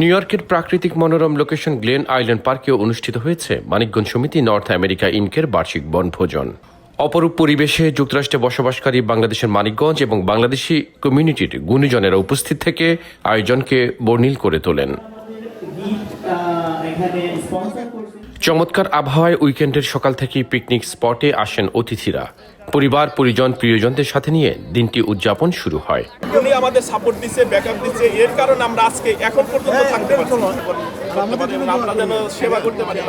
New ইয়র্কের প্রাকৃতিক মনোরম লোকেশন গ্লেন আইল্যান্ড পার্কেও অনুষ্ঠিত হয়েছে মানিকগঞ্জ সমিতি নর্থ আমেরিকা ইনকের বার্ষিক বনভোজন। অপরূপ পরিবেশে যুক্তরাষ্ট্রে বসবাসকারী বাংলাদেশের মানিকগঞ্জ এবং বাংলাদেশি কমিউনিটির গুণীজনেরা উপস্থিত থেকে আয়োজনকে বর্ণিল করে তোলেন। চমৎকার আবহাওয়ায় উইকেন্ডের সকাল থেকেই পিকনিক স্পটে আসেন অতিথিরা। পরিবার পরিজন প্রিয়জনদের সাথে নিয়ে দিনটি উদযাপন শুরু হয়। উনি আমাদের সাপোর্ট দিচ্ছে, ব্যাকআপ দিচ্ছে, এর কারণে আমরা আজকে এখন পর্যন্ত থাকতে পারছি, আমরা যেন সেবা করতে পারি।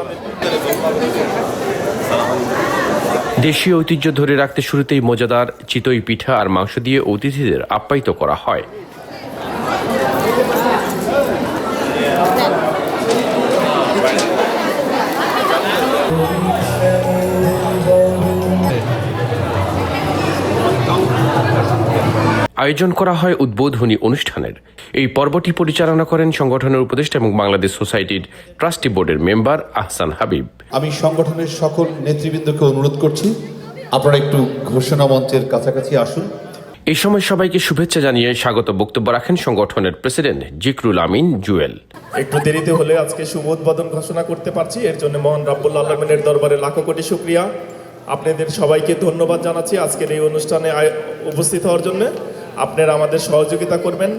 দেশীয় ঐতিহ্য ধরে রাখতে শুরুতেই মজাদার চিতই পিঠা আর মাংস দিয়ে অতিথিদের আপ্যায়িত করা হয়। আয়োজন করা হয় উদ্বোধনী অনুষ্ঠানের। এই পর্বটি পরিচালনা করেন সংগঠনের উপদেষ্টা এবং বাংলাদেশ সোসাইটির ট্রাস্টি বোর্ডের মেম্বার আহসান হাবিব। আমি সংগঠনের সকল নেতৃবৃন্দকে অনুরোধ করছি, আপনারা একটু ঘোষণা মঞ্চের কাছাকাছি আসুন। এই সময় সবাইকে শুভেচ্ছা জানিয়ে স্বাগত বক্তব্য রাখেন সংগঠনের প্রেসিডেন্ট জিকরুল আমিন জুয়েল। একটু দেরিতে হলে আজকে শুভ উদ্বোধন ঘোষণা করতে পারছি, এর জন্য মহান রাব্বুল আলামিনের দরবারে লাখো কোটি শুকরিয়া। আপনাদের সবাইকে ধন্যবাদ জানাচ্ছি আজকের এই অনুষ্ঠানে উপস্থিত হওয়ার জন্য। আপনারা আমাদের সহযোগিতা করবেন,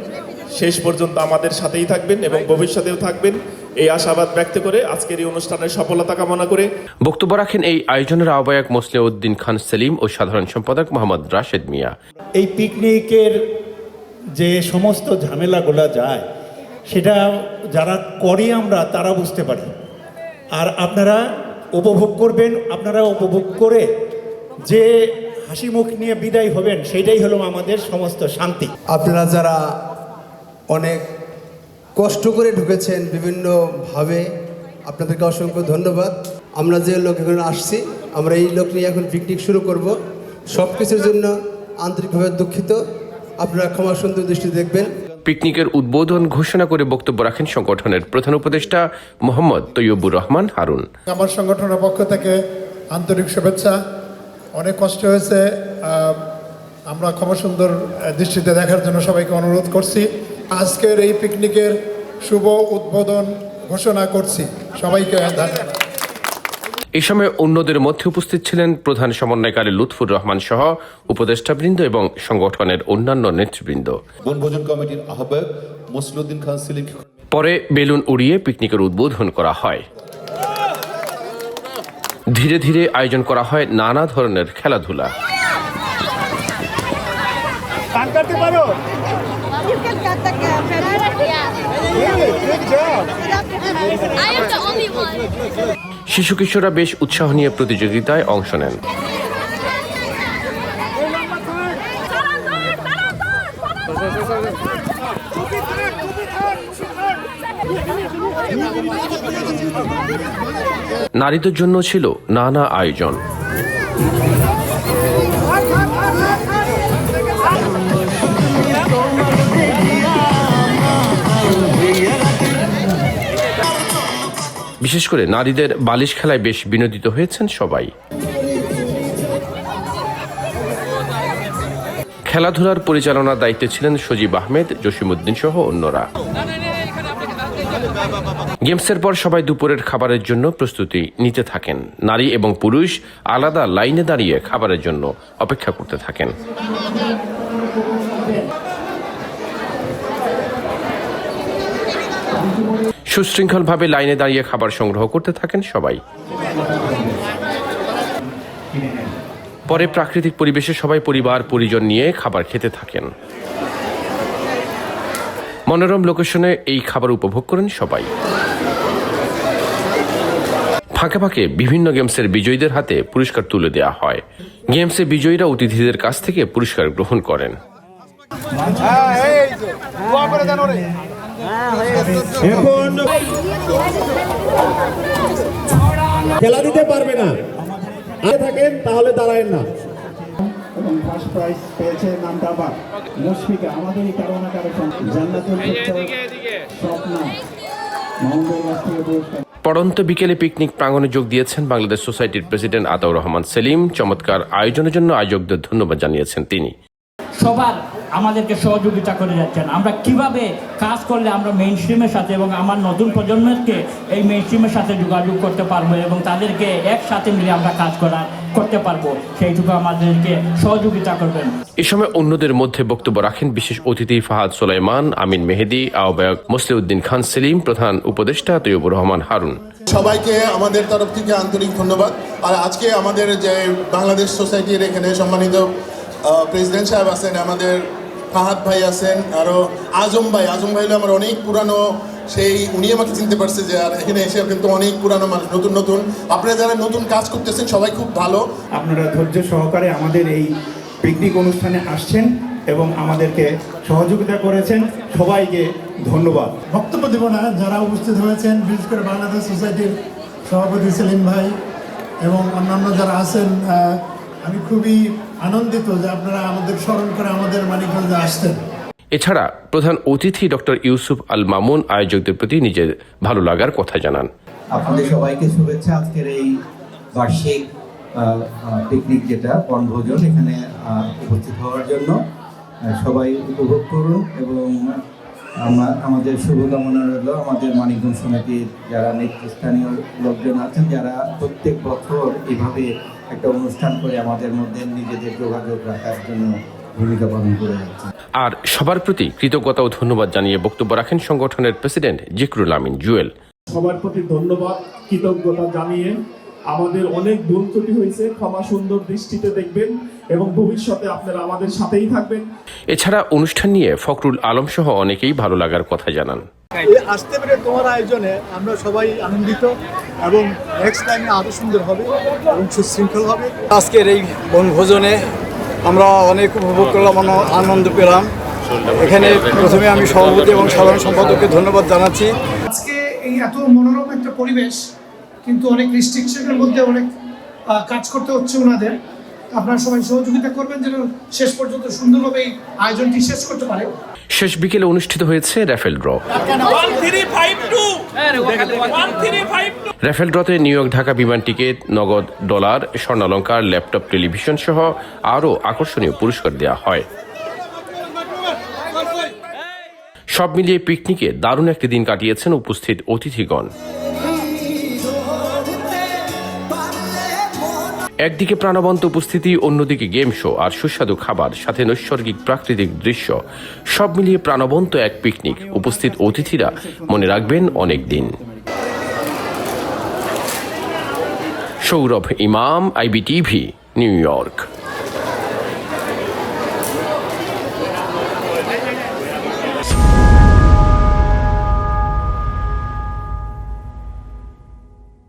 শেষ পর্যন্ত আমাদের সাথেই থাকবেন এবং ভবিষ্যতেও থাকবেন, এই আশাবাদ ব্যক্ত করে আজকের এই অনুষ্ঠানের সফলতা কামনা করে বক্তব্য রাখেন এই আয়োজনের আহ্বায়ক মোসলেউদ্দিন খান সেলিম ও সাধারণ সম্পাদক মোহাম্মদ রাশেদ মিয়া। এই পিকনিকের যে সমস্ত ঝামেলাগুলো যায় সেটা যারা করি আমরা তারা বুঝতে পারি, আর আপনারা উপভোগ করবেন। আপনারা উপভোগ করে যে হাসি মুখ নিয়ে বিদায় হবেন সেটাই হলো আমাদের সমস্ত শান্তি। আপনারা যারা অনেক কষ্ট করে ঢুকেছেন বিভিন্নভাবে, আপনাদেরকে অসংখ্য ধন্যবাদ। আমরা যে লোক এখানে আসছি, আমরা এই লোক নিয়ে এখন পিকনিক শুরু করব। সব কিছুর জন্য আন্তরিকভাবে দুঃখিত, আপনারা ক্ষমা সুন্দর দৃষ্টি দেখবেন। পিকনিকের উদ্বোধন ঘোষণা করে বক্তব্য রাখেন সংগঠনের প্রধান উপদেষ্টা মোহাম্মদ তৈয়বুর রহমান হারুন। আমার সংগঠনের পক্ষ থেকে আন্তরিক শুভেচ্ছা। অনেক কষ্ট হয়েছে, আমরা ক্ষমা সুন্দর দৃষ্টিতে দেখার জন্য সবাইকে অনুরোধ করছি। আজকের এই পিকনিকের শুভ উদ্বোধন ঘোষণা করছি, সবাইকে ধন্যবাদ। এই সময় অন্যদের মধ্যে উপস্থিত ছিলেন প্রধান সমন্বয়কারী লুৎফুর রহমান সহ উপদেষ্টাবৃন্দ এবং সংগঠনের অন্যান্য নেতৃবৃন্দ। বনভোজন কমিটির আহ্বায়ক মোসলেউদ্দিন খান সেলিম। পরে বেলুন উড়িয়ে পিকনিকের উদ্বোধন করা হয়। ধীরে ধীরে আয়োজন করা হয় নানা ধরনের খেলাধুলা। শিশু কিশোররা বেশ উৎসাহ নিয়ে প্রতিযোগিতায় অংশ নেন। নারীদের জন্য ছিল নানা আয়োজন। বিশেষ করে নারীদের বালিশ খেলায় বেশ বিনোদিত হয়েছেন সবাই। খেলাধুলার পরিচালনার দায়িত্বে ছিলেন সজীব আহমেদ, জসিমউদ্দিন সহ অন্যরা। গেমসের পর সবাই দুপুরের খাবারের জন্য প্রস্তুতি নিতে থাকেন। নারী এবং পুরুষ আলাদা লাইনে দাঁড়িয়ে খাবারের জন্য অপেক্ষা করতে থাকেন। সুশৃঙ্খলভাবে লাইনে দাঁড়িয়ে খাবার সংগ্রহ করতে থাকেন সবাই। পরে প্রাকৃতিক পরিবেশে সবাই পরিবার পরিজন নিয়ে খাবার খেতে থাকেন। মনোরম লোকেশনে এই খাবার উপভোগ করেন সবাই। ফাঁকে ফাঁকে বিভিন্ন গেমসের বিজয়ীদের হাতে পুরস্কার তুলে দেওয়া হয়। গেমসে বিজয়ীরা অতিথিদের কাছ থেকে পুরস্কার গ্রহণ করেন। খেলা দিতে পারবে না, থাকেন তাহলে দাঁড়ায়েন না। এবং ফার্স্ট প্রাইজ পেয়েছে নামটা আবার মুশফিকা, আমাদেরই কারো না কারো জান্নাতুল স্বপ্না মাহমুদের কাছ থেকে পুরস্কার। পড়ন্ত বিকেলে পিকনিক প্রাঙ্গণে যোগ দিয়েছেন বাংলাদেশ সোসাইটির প্রেসিডেন্ট আতাউর রহমান সেলিম। চমৎকার আয়োজনের জন্য আয়োজকদের ধন্যবাদ জানিয়েছেন তিনি। সবার আমাদেরকে সহযোগিতা করে যাচ্ছেন। আমরা কিভাবে কাজ করলে আমরা মেইন স্ট্রিমের সাথে এবং আমার নতুন প্রজন্মকে এই মেইন স্ট্রিমের সাথে যোগাযোগ করতে পারবো এবং তাদেরকে একসাথে মিলে আমরা কাজ করতে পারবো, সেইটুকু আমাদেরকে সহযোগিতা করবেন। এ সময় অন্যদের মধ্যে বক্তব্য রাখেন বিশেষ অতিথি ফাহাদ সোলাইমান, আমিন মেহেদি, আহ্বায়ক মুসলিউদ্দিন খান সেলিম, প্রধান উপদেষ্টা তৈয়বুর রহমান হারুন। সবাইকে আমাদের তরফ থেকে আন্তরিক ধন্যবাদ। আর আজকে আমাদের যে বাংলাদেশ সোসাইটির এখানে সম্মানিত প্রেসিডেন্ট সাহেব আছেন, আমাদের ফাহাদ ভাই আছেন, আরও আজম ভাই হলো আমার অনেক পুরানো, সেই উনি আমাকে চিনতে পারছে যে আর এখানে এসে কিন্তু অনেক পুরানো মানুষ, নতুন আপনারা যারা নতুন কাজ করতেছেন সবাই খুব ভালো। আপনারা ধৈর্য সহকারে আমাদের এই পিকনিক অনুষ্ঠানে আসছেন এবং আমাদেরকে সহযোগিতা করেছেন, সবাইকে ধন্যবাদ। বক্তব্য দেব না, যারা উপস্থিত হয়েছেন বিশেষ করে বাংলাদেশ সোসাইটির সভাপতি সেলিম ভাই এবং অন্যান্য যারা আছেন, আমি খুবই আনন্দিত যে আপনারা আমাদের স্মরণ করে আমাদের মানিকগঞ্জে আসছেন। এছাড়া প্রধান অতিথি ডক্টর ইউসুফ আল মামুন আয়োজকদের প্রতি নিজের ভালো লাগার কথা জানান। আপনাদের সবাইকে শুভেচ্ছা আজকের এই বার্ষিক পিকনিক যেটা বনভোজন, এখানে উপস্থিত হওয়ার জন্য সবাই উপভোগ করুন এবং আমাদের শুভকামনা রইল আমাদের মানিকগঞ্জ সমিতির যারা নেতৃস্থানীয় লোকজন আছেন, যারা প্রত্যেক বছর এভাবে একটা অনুষ্ঠান করে আমাদের মধ্যে নিজেদের যোগাযোগ রাখার জন্য ভূমিকা পালন করে যাচ্ছে। আর সবার প্রতি কৃতজ্ঞতা ও ধন্যবাদ জানিয়ে বক্তব্য রাখেন সংগঠনের প্রেসিডেন্ট জিকরুল আমিন জুয়েল। সবার প্রতি ধন্যবাদ, কৃতজ্ঞতা জানিয়ে আমাদের অনেক ভুল ত্রুটি হয়েছে, ক্ষমা সুন্দর দৃষ্টিতে দেখবেন এবং ভবিষ্যতে আপনারা আমাদের সাথেই থাকবেন। এছাড়া অনুষ্ঠান নিয়ে ফখরুল আলম সহ অনেকেই ভালো লাগার কথা জানান। আসতে পেরে তোমার আয়োজনে আমরা সবাই আনন্দিত এবং নেক্সট টাইমে আরো সুন্দর হবে এবং সুশৃঙ্খল হবে। আজকের এই বনভোজনে আমরা অনেক উপভোগ করলাম, আনন্দ পেলাম। এখানে প্রথমে আমি সভাপতি এবং সাধারণ সম্পাদককে ধন্যবাদ জানাচ্ছি। আজকে এই এত মনোরম একটা পরিবেশ, কিন্তু অনেক রেস্ট্রিকশনের মধ্যে অনেক কাজ করতে হচ্ছে ওনাদের। আপনারা সবাই সহযোগিতা করবেন যেন শেষ পর্যন্ত সুন্দরভাবে এই আয়োজনটি শেষ করতে পারে। শেষ বিকেলে অনুষ্ঠিত হয়েছে র্যাফেল ড্র। র্যাফেল ড্রতে নিউ ইয়র্ক ঢাকা বিমান টিকিট, নগদ ডলার, স্বর্ণালঙ্কার, ল্যাপটপ, টেলিভিশন সহ আরও আকর্ষণীয় পুরস্কার দেওয়া হয়। সব মিলিয়ে পিকনিকে দারুণ একটি দিন কাটিয়েছেন উপস্থিত অতিথিগণ। একদিকে প্রাণবন্ত উপস্থিতি, অন্যদিকে গেম শো আর সুস্বাদু খাবার, সাথে নৈসর্গিক প্রাকৃতিক দৃশ্য, সব মিলিয়ে প্রাণবন্ত এক পিকনিক। উপস্থিত অতিথিরা মনে রাখবেন অনেক দিন। সৌরভ ইমাম, IBTV, নিউ ইয়র্ক।